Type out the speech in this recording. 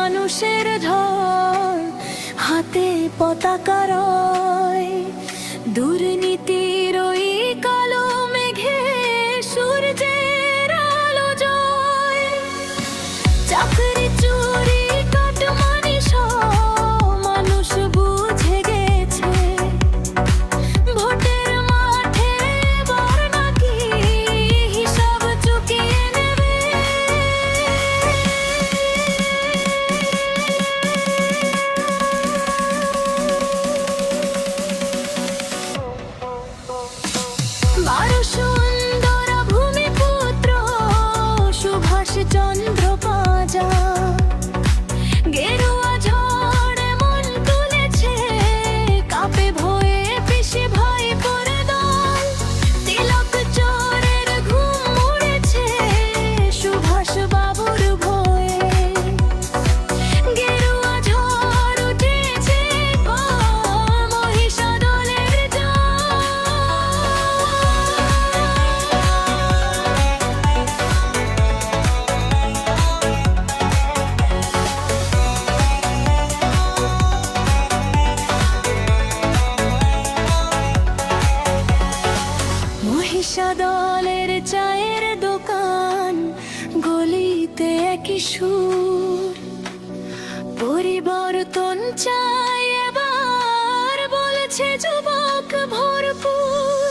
মানুষের ঢল, হাতে পতাকা রয়। দুর্নীতির ওই কালো মেঘে সূর্যের আলো জয়। চাকরি চুরি কাটমানি সব মানুষ বুঝে গেছে। ভোটের মাঠে এবার নাকি হিসাব চুকিয়ে নেবে। বারো সুন্দর ভূমিপুত্র সুভাষ চন্দ্র পাঁজা, গেরুয়া ঝড়ে মন তুলেছে, কাপে ভয়ে পিসি ভাই পরে দল। তিলক চোরের ঘুম উড়েছে সুভাষ বাবুর ভয়ে। গেরুয়া ঝড় উঠেছে মহিষাদলের জয়। মহিষাদলের চায়ের দোকান, গলিতে একই সুর। পরিবর্তন চাই এবার বলছে যুবক ভরপুর।